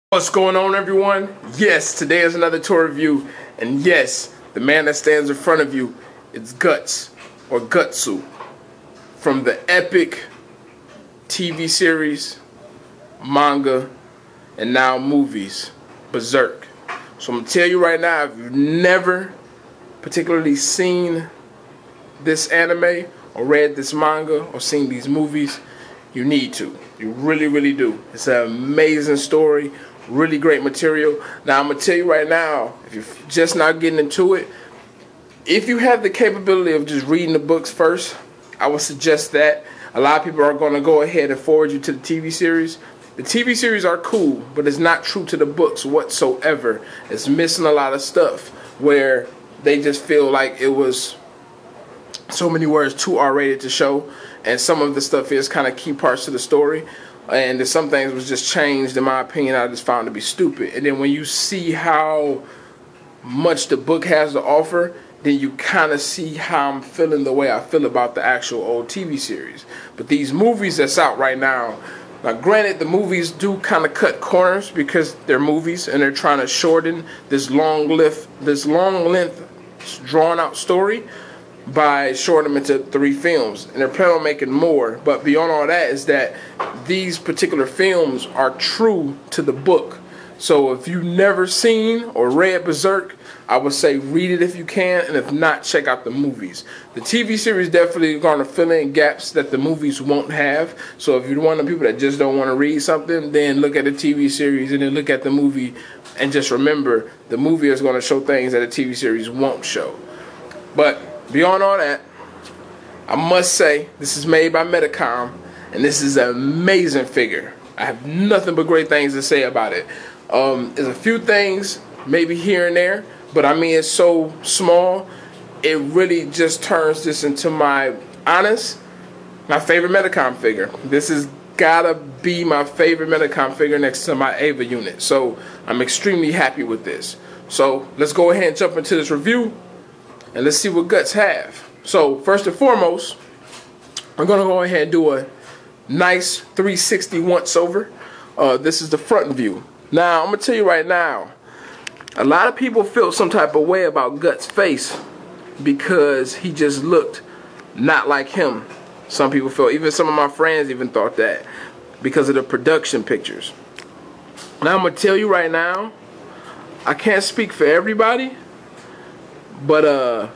What's going on, everyone? Yes, today is another tour review, and yes, the man that stands in front of you is Guts, or Gutsu, from the epic TV series, manga, and now movies, Berserk. So I'm going to tell you right now, if you've never particularly seen this anime, or read this manga, or seen these movies, you need to. You really, really do. It's an amazing story. Really great material. Now, I'm going to tell you right now, if you're just not getting into it, if you have the capability of just reading the books first, I would suggest that. A lot of people are going to go ahead and forward you to the TV series. The TV series are cool, but it's not true to the books whatsoever. It's missing a lot of stuff where they just feel like it was so many words too R-rated to show, and some of the stuff is kind of key parts of the story. And there's some things was just changed, in my opinion, I just found to be stupid. And then when you see how much the book has to offer, then you kind of see how I'm feeling the way I feel about the actual old TV series. But these movies that's out right now, granted, the movies do kind of cut corners because they're movies and they're trying to shorten this long length, drawn out story by shorting them into 3 films, and they're planning on making more. But beyond all that is that these particular films are true to the book. So if you've never seen or read Berserk, I would say read it if you can, and if not, check out the movies. The TV series definitely going to fill in gaps that the movies won't have. So if you're one of the people that just don't want to read something, then look at the TV series and then look at the movie, and just remember the movie is going to show things that the TV series won't show. But beyond all that, I must say this is made by Medicom, and this is an amazing figure. I have nothing but great things to say about it. There's a few things maybe here and there, but I mean, it's so small, it really just turns this into my favorite Medicom figure. This has gotta be my favorite Medicom figure next to my Ava unit. So I'm extremely happy with this. So let's go ahead and jump into this review, and let's see what Guts have. So first and foremost, we're going to go ahead and do a nice 360 once over. This is the front view. Now, I'm going to tell you right now, a lot of people felt some type of way about Guts' face because he just looked not like him. Some people felt, even some of my friends even thought that, because of the production pictures. Now, I'm going to tell you right now, I can't speak for everybody, but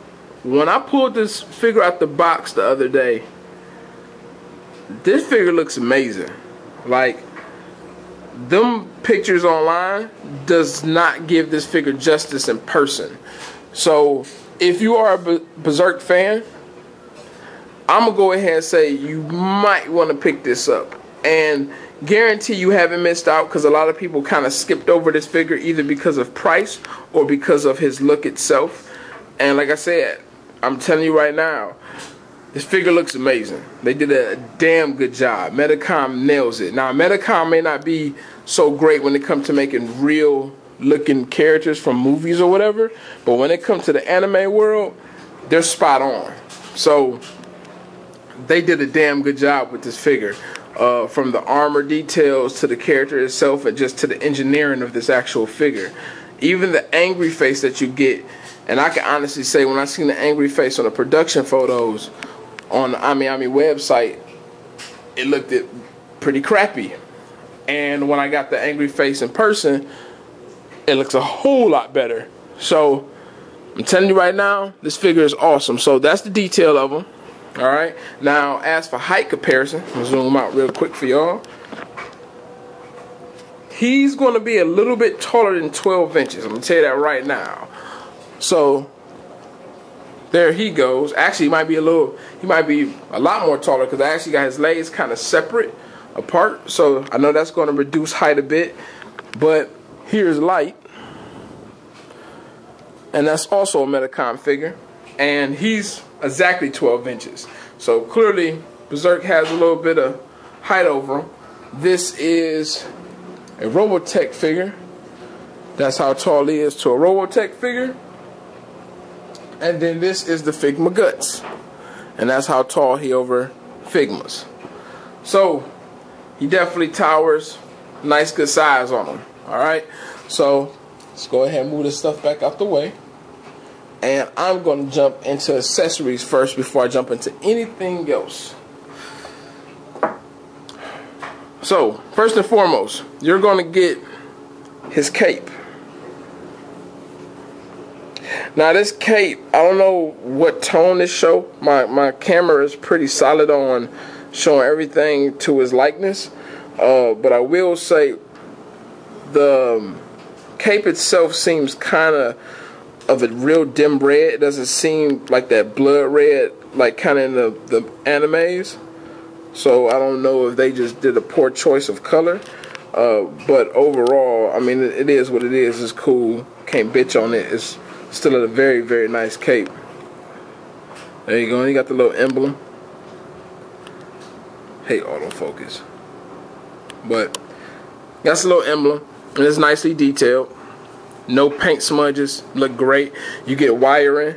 when I pulled this figure out the box the other day, this figure looks amazing. Like, them pictures online does not give this figure justice in person. So if you are a Berserk fan, I'm gonna go ahead and say you might want to pick this up, and guarantee you haven't missed out, because a lot of people kind of skipped over this figure either because of price or because of his look itself. And like I said, I'm telling you right now, this figure looks amazing. They did a damn good job. Medicom nails it. Now, Medicom may not be so great when it comes to making real looking characters from movies or whatever, but when it comes to the anime world, they're spot on. So they did a damn good job with this figure. From the armor details to the character itself, and just to the engineering of this actual figure. Even the angry face that you get. And I can honestly say, when I seen the angry face on the production photos on the AmiAmi website, it looked pretty crappy. And when I got the angry face in person, it looks a whole lot better. So I'm telling you right now, this figure is awesome. So that's the detail of him. Alright, now as for height comparison, I'm going to zoom out real quick for y'all. He's going to be a little bit taller than 12 inches. I'm going to tell you that right now. So there he goes. Actually, he might be a lot more taller, because I actually got his legs kind of separate apart. So I know that's going to reduce height a bit. But here's Light, and that's also a Medicom figure, and he's exactly 12 inches. So clearly Berserk has a little bit of height over him. This is a Robotech figure. That's how tall he is to a Robotech figure. And then this is the Figma Guts, and that's how tall he over Figma's. So he definitely towers. Nice good size on him. Alright, so let's go ahead and move this stuff back out the way. And I'm going to jump into accessories first before I jump into anything else. So, first and foremost, you're going to get his cape. Now this cape, I don't know what tone this show. My camera is pretty solid on showing everything to his likeness. But I will say the cape itself seems kind of a real dim red. It doesn't seem like that blood red, like kind of in the animes. So I don't know if they just did a poor choice of color. But overall, I mean, it is what it is. It's cool. Can't bitch on it. It's still a very, very nice cape. There you go. You got the little emblem. Hate autofocus. But that's a little emblem. And it's nicely detailed. No paint smudges. Look great. You get wiring,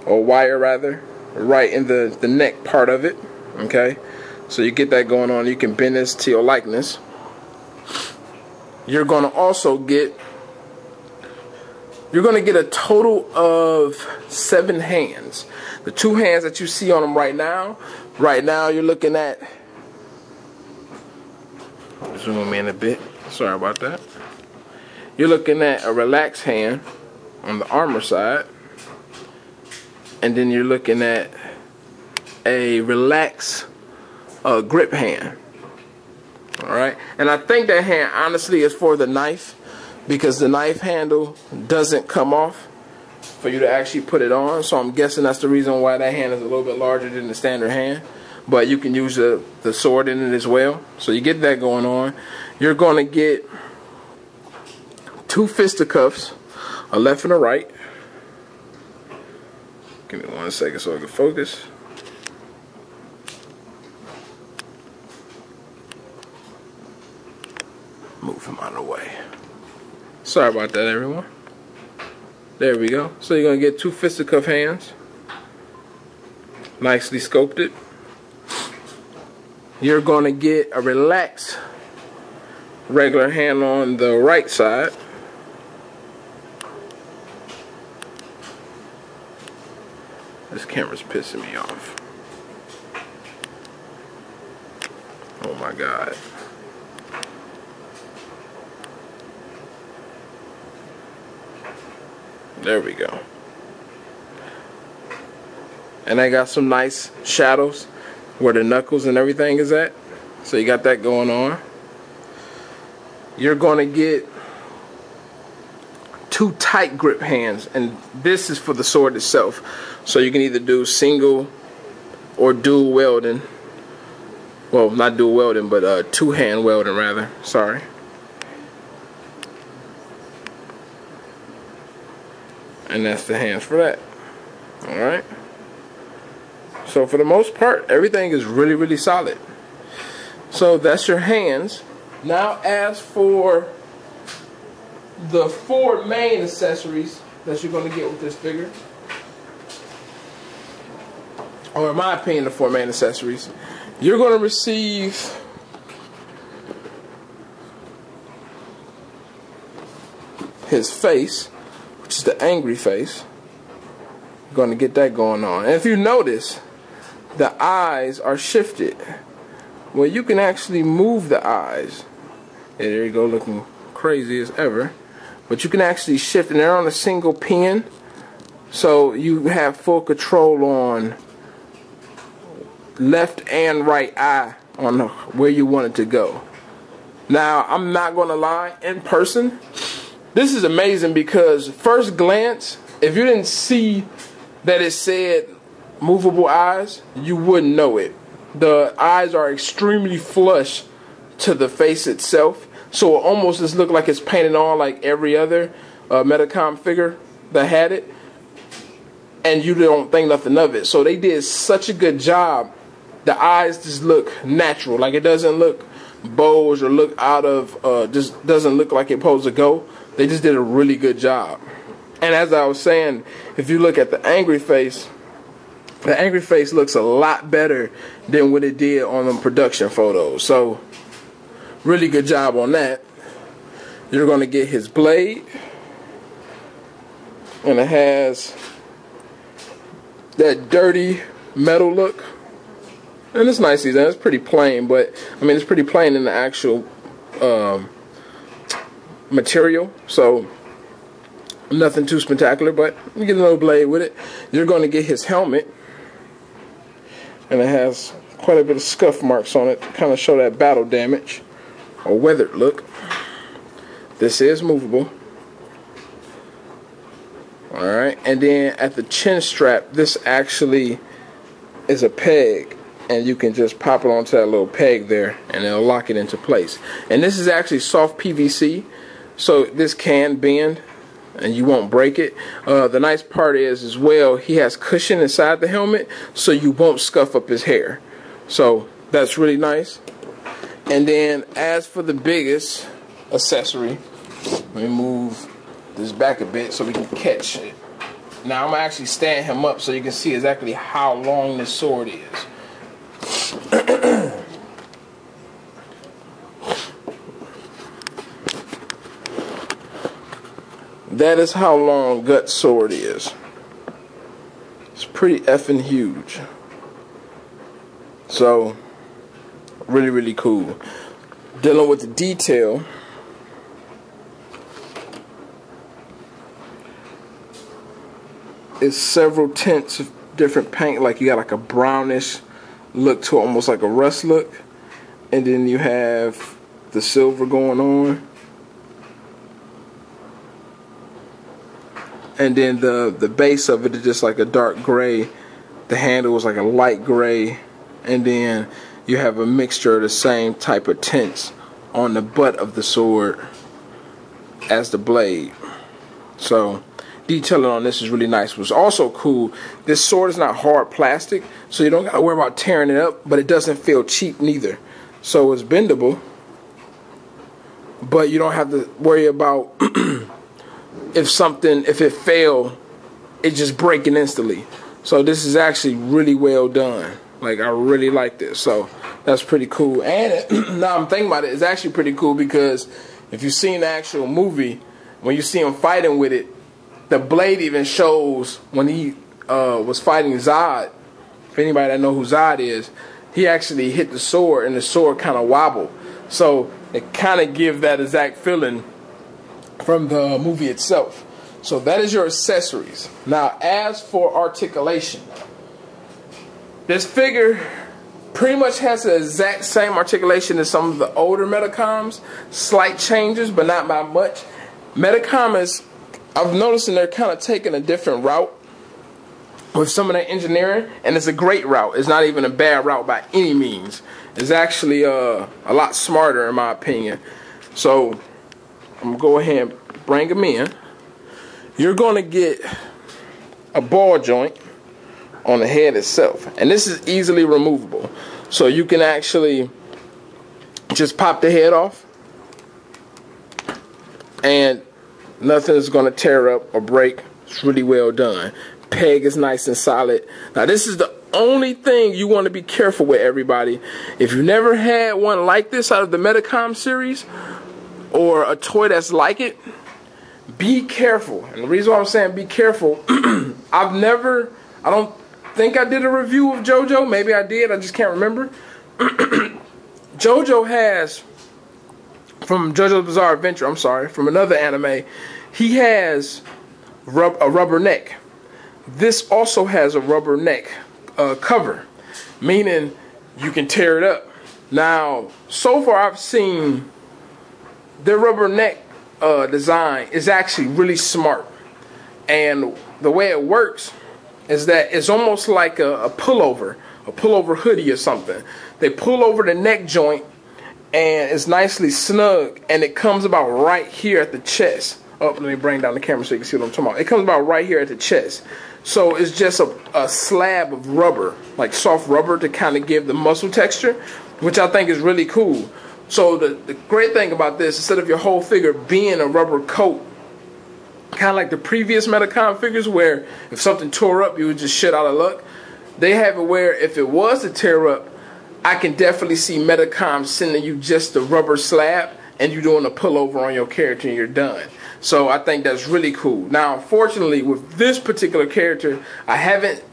or wire rather, right in the neck part of it. Okay, so you get that going on. You can bend this to your likeness. You're gonna also get a total of 7 hands. The 2 hands that you see on him right now you're looking at, zoom in a bit, sorry about that. You're looking at a relaxed hand on the armor side, and then you're looking at a relaxed grip hand. Alright, and I think that hand honestly is for the knife, because the knife handle doesn't come off for you to actually put it on. So I'm guessing that's the reason why that hand is a little bit larger than the standard hand. But you can use the sword in it as well. So you get that going on. You're going to get 2 fisticuffs, a left and a right. Give me 1 second so I can focus. Move him out of the way. Sorry about that, everyone. There we go. So you're going to get 2 fisticuff hands. Nicely sculpted. You're going to get a relaxed regular hand on the right side. This camera's pissing me off. Oh my God. There we go. And I got some nice shadows where the knuckles and everything is at. So you got that going on. You're going to get 2 tight grip hands, and this is for the sword itself. So you can either do single or dual welding. Well, not dual welding, but 2-hand welding rather. Sorry. And that's the hands for that. Alright. So for the most part, everything is really, really solid. So that's your hands. Now as for the 4 main accessories that you're going to get with this figure, or in my opinion, the 4 main accessories, you're going to receive his face, which is the angry face. You're going to get that going on. And if you notice, the eyes are shifted. Well, you can actually move the eyes. Yeah, there you go, looking crazy as ever. But you can actually shift, and they're on a single pin. So you have full control on left and right eye on where you want it to go. Now, I'm not going to lie, in person, this is amazing, because first glance, if you didn't see that it said movable eyes, you wouldn't know it. The eyes are extremely flush to the face itself, so it almost just looks like it's painted on like every other Metacom figure that had it, and you don't think nothing of it. So they did such a good job. The eyes just look natural, like it doesn't look bulged or look out of, just doesn't look like it's supposed to go. They just did a really good job. And as I was saying, if you look at the angry face looks a lot better than what it did on the production photos. So really good job on that. You're going to get his blade, and it has that dirty metal look, and it's nice design. It's pretty plain, but I mean it's pretty plain in the actual material, so nothing too spectacular, but you get a little blade with it. You're going to get his helmet, and it has quite a bit of scuff marks on it, kind of show that battle damage or weathered look. This is movable. Alright, and then at the chin strap, this actually is a peg, and you can just pop it onto that little peg there and it'll lock it into place. And this is actually soft PVC, so this can bend and you won't break it. The nice part is as well, he has cushion inside the helmet, so you won't scuff up his hair. So that's really nice. And then as for the biggest accessory, let me move this back a bit so we can catch it. Now I'm gonna actually stand him up so you can see exactly how long this sword is. That is how long Guts' sword is. It's pretty effing huge. So really, really cool. Dealing with the detail, it's several tints of different paint. Like you got like a brownish look to almost like a rust look, and then you have the silver going on, and then the base of it is just like a dark gray. The handle is like a light gray, and then you have a mixture of the same type of tints on the butt of the sword as the blade. So detailing on this is really nice. What's also cool, this sword is not hard plastic, so you don't gotta worry about tearing it up, but it doesn't feel cheap neither. So it's bendable, but you don't have to worry about if it fail, it just breaking instantly. So this is actually really well done. Like, I really like this, so that's pretty cool. And now I'm thinking about it, it's actually pretty cool because if you've seen the actual movie, when you see him fighting with it, the blade even shows when he was fighting Zod. For anybody that know who Zod is, he actually hit the sword and the sword kind of wobbled. So it kind of gives that exact feeling from the movie itself. So that is your accessories. Now as for articulation, this figure pretty much has the exact same articulation as some of the older Metacoms. Slight changes, but not by much. Metacom is, I've noticed they're kind of taking a different route with some of their engineering, and it's a great route. It's not even a bad route by any means. It's actually a lot smarter in my opinion. So I'm going to go ahead and bring them in. You're going to get a ball joint on the head itself, and this is easily removable, so you can actually just pop the head off and nothing is going to tear up or break. It's really well done. Peg is nice and solid. Now this is the only thing you want to be careful with, everybody. If you've never had one like this out of the Metacom series or a toy that's like it, be careful. And the reason why I'm saying be careful, I don't think I did a review of JoJo. Maybe I did, I just can't remember. JoJo has, from JoJo's Bizarre Adventure, I'm sorry, from another anime, he has a rubber neck. This also has a rubber neck cover, meaning you can tear it up. Now, so far I've seen their rubber neck design is actually really smart, and the way it works is that it's almost like a pullover hoodie or something. They pull over the neck joint and it's nicely snug, and it comes about right here at the chest. Oh, let me bring down the camera so you can see what I'm talking about. It comes about right here at the chest. So it's just a slab of rubber, like soft rubber, to kind of give the muscle texture, which I think is really cool. So the great thing about this, instead of your whole figure being a rubber coat, kind of like the previous Metacom figures where if something tore up, you would just shit out of luck, they have it where if it was to tear up, I can definitely see Metacom sending you just the rubber slab and you're doing a pullover on your character and you're done. So I think that's really cool. Now, unfortunately, with this particular character, I haven't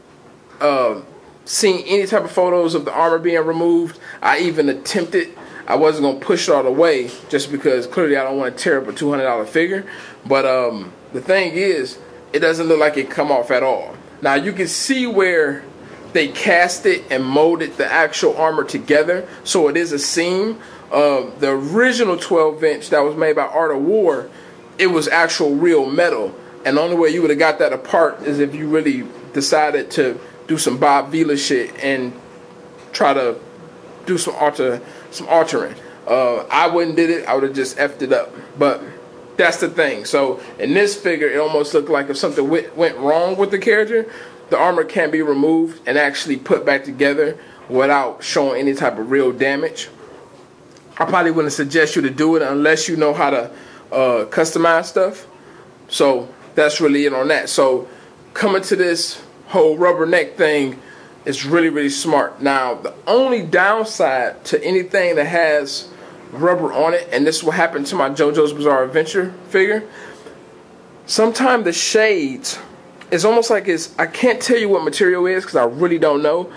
seen any type of photos of the armor being removed. I even attempted. I wasn't going to push it all the way just because clearly I don't want to tear up a $200 figure. But the thing is, it doesn't look like it come off at all. Now, you can see where they cast it and molded the actual armor together, so it is a seam. The original 12-inch that was made by Art of War, it was actual real metal, and the only way you would have got that apart is if you really decided to do some Bob Vila shit and try to do some altering. I wouldn't did it. I would have just effed it up. But that's the thing. So in this figure, it almost looked like if something went wrong with the character, the armor can be removed and actually put back together without showing any type of real damage. I probably wouldn't suggest you to do it unless you know how to customize stuff. So that's really it on that. So coming to this whole rubber neck thing is really, really smart. Now, the only downside to anything that has rubber on it, and this is what happened to my JoJo's Bizarre Adventure figure, sometimes the shades, it's almost like I can't tell you what material it is because I really don't know.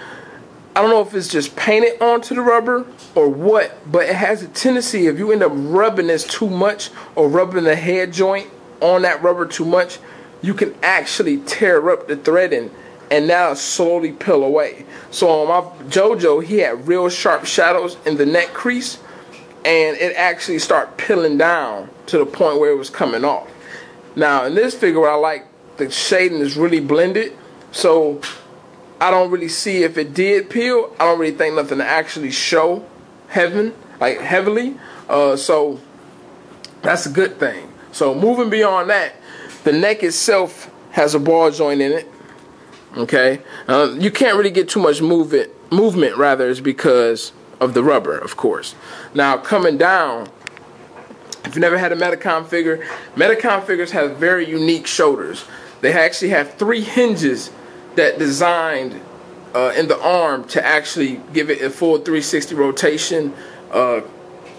I don't know if it's just painted onto the rubber or what, but it has a tendency, if you end up rubbing this too much or rubbing the head joint on that rubber too much, you can actually tear up the threading and that'll slowly peel away. So on my JoJo, he had real sharp shadows in the neck crease, and it actually started peeling down to the point where it was coming off. Now in this figure, what I like, the shading is really blended, so I don't really see if it did peel. I don't really think nothing to actually show heavily. So that's a good thing. So moving beyond that, the neck itself has a ball joint in it. Okay, you can't really get too much movement rather is because of the rubber, of course. Now coming down, if you never had a Metacom figure, Metacom figures have very unique shoulders. They actually have 3 hinges that designed in the arm to actually give it a full 360 rotation,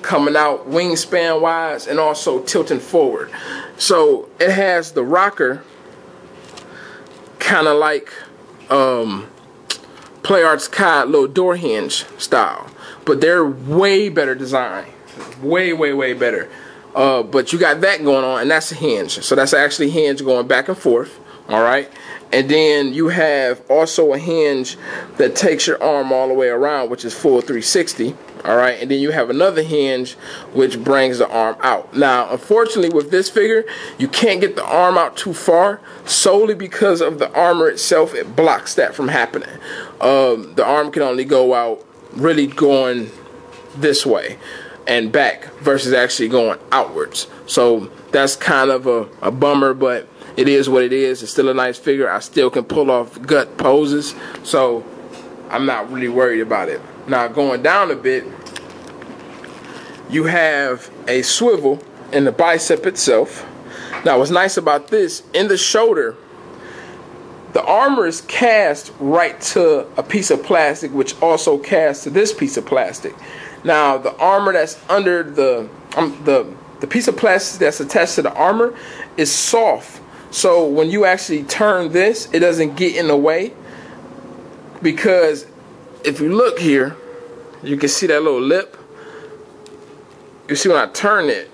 coming out wingspan wise and also tilting forward. So it has the rocker kind of like Play Arts COD little door hinge style, but they're way better design, way better. But you got that going on, and that's a hinge, so that's actually a hinge going back and forth. All right, and then you have also a hinge that takes your arm all the way around, which is full 360. All right, and then you have another hinge which brings the arm out. Now, unfortunately, with this figure, you can't get the arm out too far solely because of the armor itself. It blocks that from happening. The arm can only go out really going this way and back versus actually going outwards. So that's kind of a bummer, but it is what it is. It's still a nice figure. I still can pull off gut poses, so I'm not really worried about it. Now going down a bit, you have a swivel in the bicep itself. Now what's nice about this, in the shoulder, the armor is cast right to a piece of plastic, which also casts to this piece of plastic. Now the armor that's under the piece of plastic that's attached to the armor is soft. So when you actually turn this, it doesn't get in the way, because if you look here, you can see that little lip. You see when I turn it,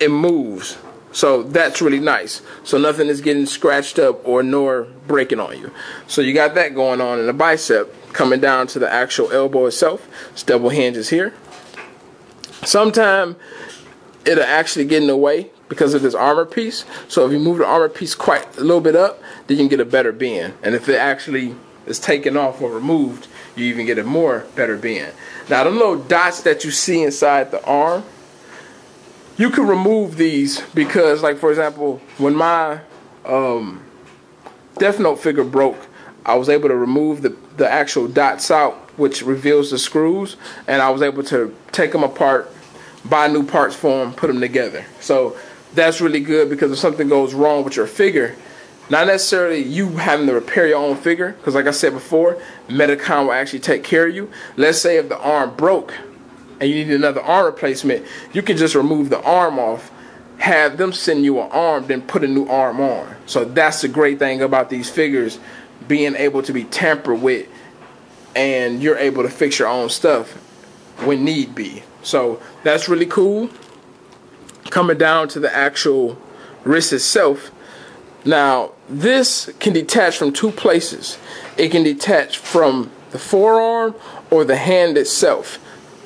it moves. So that's really nice. So nothing is getting scratched up or nor breaking on you. So you got that going on in the bicep. Coming down to the actual elbow itself, it's double hinges here. Sometime it'll actually get in the way because of this armor piece. So if you move the armor piece quite a little bit up, then you can get a better bend. And if it actually is taken off or removed, you even get a more better bend. Now the little dots that you see inside the arm, you can remove these because, like for example, when my Death Note figure broke, I was able to remove the actual dots out, which reveals the screws, and I was able to take them apart, buy new parts for them, put them together. So that's really good, because if something goes wrong with your figure, not necessarily you having to repair your own figure, because like I said before, Metacom will actually take care of you. Let's say if the arm broke, and you need another arm replacement, you can just remove the arm off, have them send you an arm, then put a new arm on. So that's the great thing about these figures being able to be tampered with, and you're able to fix your own stuff when need be. So that's really cool. Coming down to the actual wrist itself, now this can detach from two places. It can detach from the forearm or the hand itself,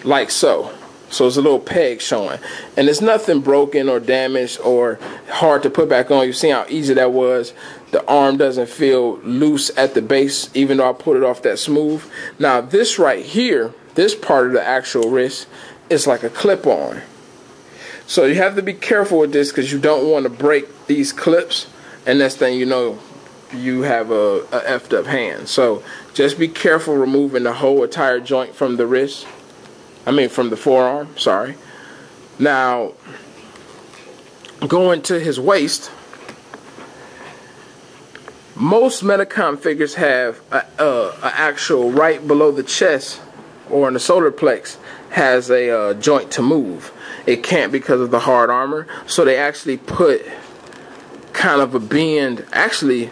like so. So it's a little peg showing, and there's nothing broken or damaged or hard to put back on. You see how easy that was. The arm doesn't feel loose at the base, even though I put it off that smooth. Now this right here, this part of the actual wrist, is like a clip-on. So you have to be careful with this because you don't want to break these clips, and next thing you know, you have a effed up hand. So just be careful removing the whole entire joint from the wrist. From the forearm, sorry. Now, going to his waist, most Medicom figures have a actual right below the chest or in the solar plex has a joint to move. It can't because of the hard armor, so they actually put kind of a bend. Actually,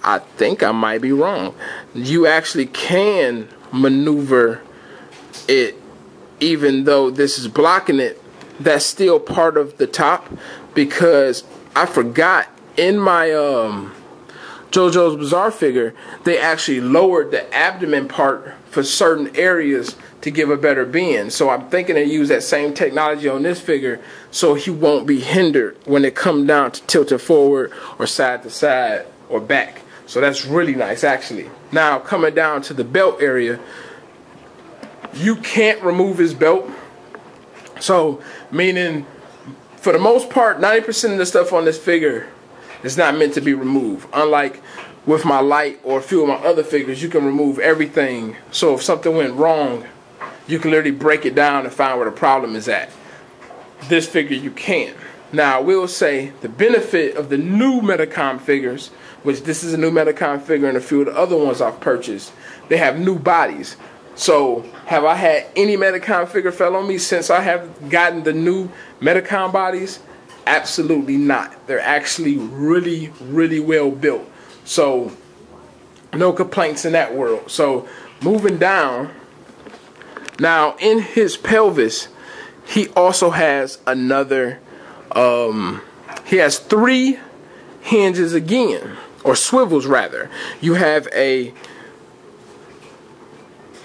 I think I might be wrong. You actually can maneuver it, even though this is blocking it. That's still part of the top, because I forgot in my JoJo's Bizarre figure they actually lowered the abdomen part for certain areas to give a better bend. So I'm thinking to use that same technology on this figure so he won't be hindered when it comes down to tilting forward or side to side or back. So that's really nice actually. Now coming down to the belt area, you can't remove his belt. So, meaning, for the most part, 90% of the stuff on this figure is not meant to be removed. Unlike with my light or a few of my other figures, you can remove everything. So if something went wrong, you can literally break it down and find where the problem is at. This figure you can't. Now, I will say the benefit of the new Medicom figures, which this is a new Medicom figure and a few of the other ones I've purchased, they have new bodies. So, have I had any Medicom figure fell on me since I have gotten the new Medicom bodies? Absolutely not. They're actually really, really well built. So, no complaints in that world. So, moving down. Now, in his pelvis, he also has another, he has 3 hinges again, or swivels rather. You have a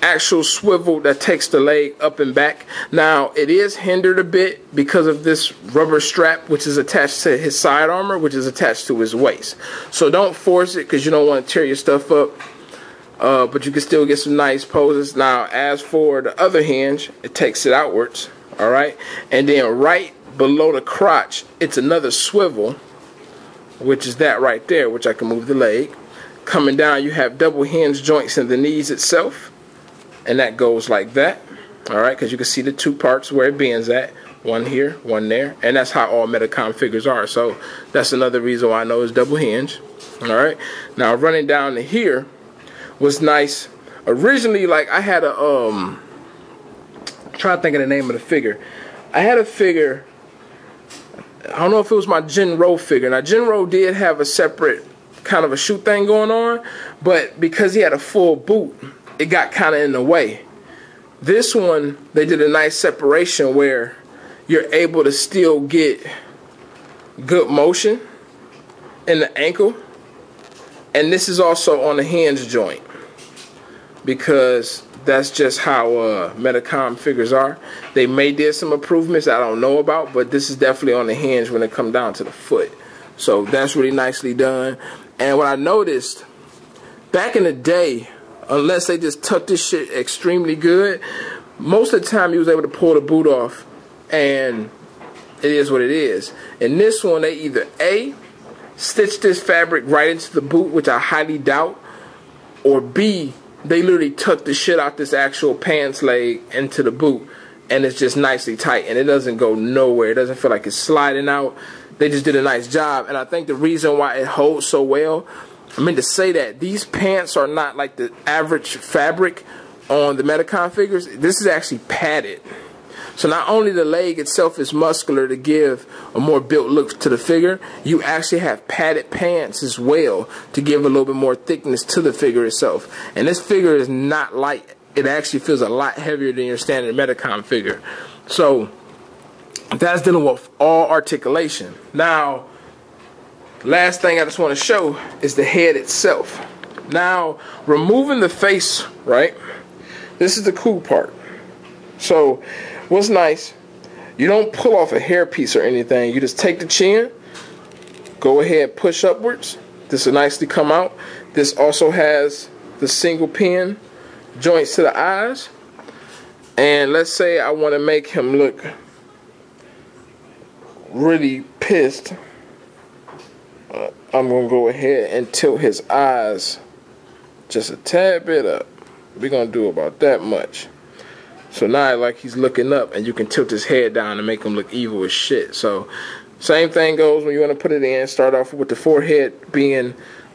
actual swivel that takes the leg up and back. Now it is hindered a bit because of this rubber strap which is attached to his side armor, which is attached to his waist. So don't force it because you don't want to tear your stuff up, but you can still get some nice poses. Now as for the other hinge, it takes it outwards, alright, and then right below the crotch it's another swivel, which is that right there, which I can move the leg. Coming down you have double hinge joints in the knees itself, and that goes like that, alright, because you can see the 2 parts where it bends at, one here, one there, and that's how all Medicom figures are. So that's another reason why I know it's double hinge. Alright, now running down to here was nice. Originally, like, I had a I'm trying to think of the name of the figure. I had a figure, I don't know if it was my Jinro figure. Now Jinro did have a separate kind of a shoot thing going on, but because he had a full boot, it got kind of in the way. This one, they did a nice separation where you're able to still get good motion in the ankle. And this is also on the hinge joint, because that's just how Medicom figures are. They may did some improvements I don't know about, but this is definitely on the hinge when it comes down to the foot. So that's really nicely done. And what I noticed, back in the day, unless they just tuck this shit extremely good, most of the time you was able to pull the boot off and it is what it is. In this one, they either A, stitch this fabric right into the boot, which I highly doubt, or B, they literally tuck the shit out this actual pants leg into the boot and it's just nicely tight and it doesn't go nowhere. It doesn't feel like it's sliding out. They just did a nice job, and I think the reason why it holds so well, I meant to say that these pants are not like the average fabric on the Metacon figures, this is actually padded. So not only the leg itself is muscular to give a more built look to the figure, you actually have padded pants as well to give a little bit more thickness to the figure itself. And this figure is not light. It actually feels a lot heavier than your standard Metacon figure. So that's dealing with all articulation. Now, last thing I just want to show is the head itself. Now, removing the face, right? This is the cool part. So, what's nice, you don't pull off a hairpiece or anything. You just take the chin, go ahead, push upwards. This will nicely come out. This also has the single pin joints to the eyes. And let's say I want to make him look really pissed. I'm going to go ahead and tilt his eyes just a tad bit up. We're going to do about that much. So now like he's looking up, and you can tilt his head down and make him look evil as shit. So same thing goes when you want to put it in. Start off with the forehead being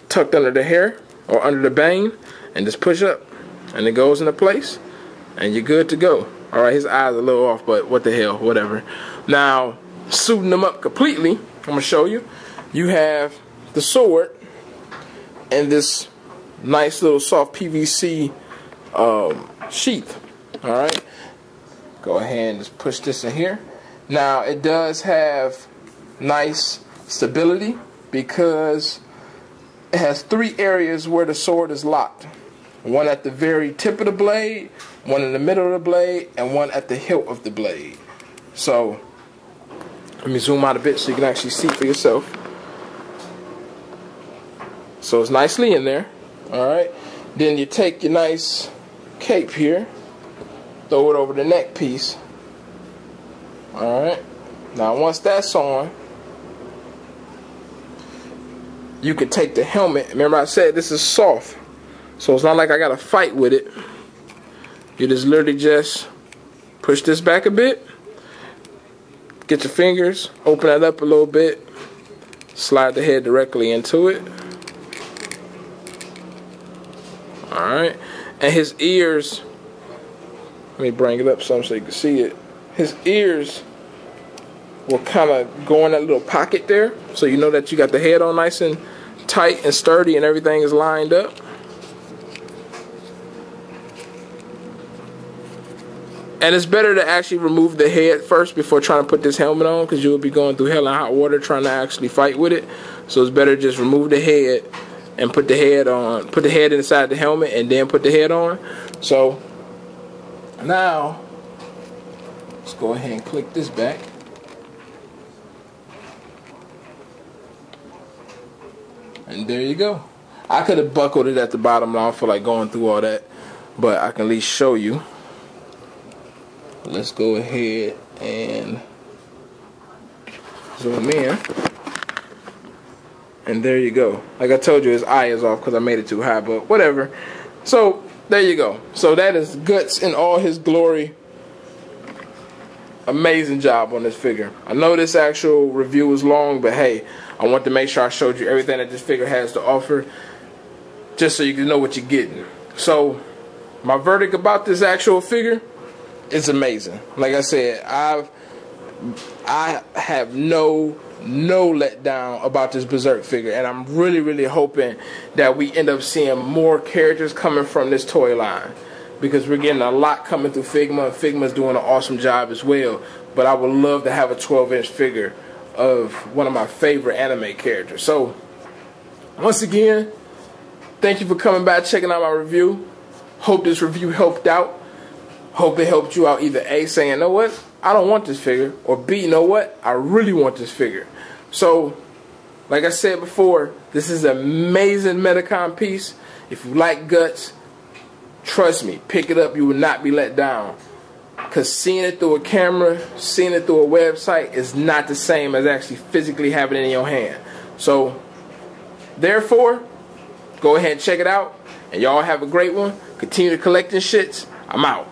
tucked under the hair or under the bane, and just push up, and it goes into place, and you're good to go. Alright, his eyes are a little off, but what the hell, whatever. Now, suiting them up completely, I'm going to show you. You have the sword and this nice little soft PVC sheath. Alright, go ahead and just push this in here. Now, it does have nice stability because it has 3 areas where the sword is locked. One at the very tip of the blade, one in the middle of the blade, and one at the hilt of the blade. So, let me zoom out a bit so you can actually see for yourself. So it's nicely in there. Alright, then you take your nice cape here, throw it over the neck piece. Alright, now once that's on, you can take the helmet. Remember I said this is soft, so it's not like I gotta fight with it. You just literally just push this back a bit, get your fingers, open that up a little bit, slide the head directly into it. Alright, and his ears, let me bring it up some so you can see it. His ears will kind of go in that little pocket there, so you know that you got the head on nice and tight and sturdy and everything is lined up. And it's better to actually remove the head first before trying to put this helmet on, because you'll be going through hell and hot water trying to actually fight with it. So it's better to just remove the head and put the head on, put the head inside the helmet and then put the head on. So now let's go ahead and click this back. And there you go. I could have buckled it at the bottom. I don't feel like going through all that, but I can at least show you. Let's go ahead and zoom in. And there you go. Like I told you, his eye is off because I made it too high, but whatever. So there you go. So that is Guts in all his glory. Amazing job on this figure. I know this actual review was long, but hey, I want to make sure I showed you everything that this figure has to offer, just so you can know what you're getting. So my verdict about this actual figure is amazing. Like I said, I have no letdown about this Berserk figure, and I'm really hoping that we end up seeing more characters coming from this toy line, because we're getting a lot coming through Figma, and Figma's doing an awesome job as well. But I would love to have a 12-inch figure of one of my favorite anime characters. So once again, thank you for coming by, checking out my review. Hope this review helped out. Hope it helped you out, either A, saying, you know what, I don't want this figure, or B, you know what, I really want this figure. So, like I said before, this is an amazing Metacon piece. If you like Guts, trust me, pick it up. You will not be let down. Because seeing it through a camera, seeing it through a website is not the same as actually physically having it in your hand. So, therefore, go ahead and check it out. And y'all have a great one. Continue to collect your shits. I'm out.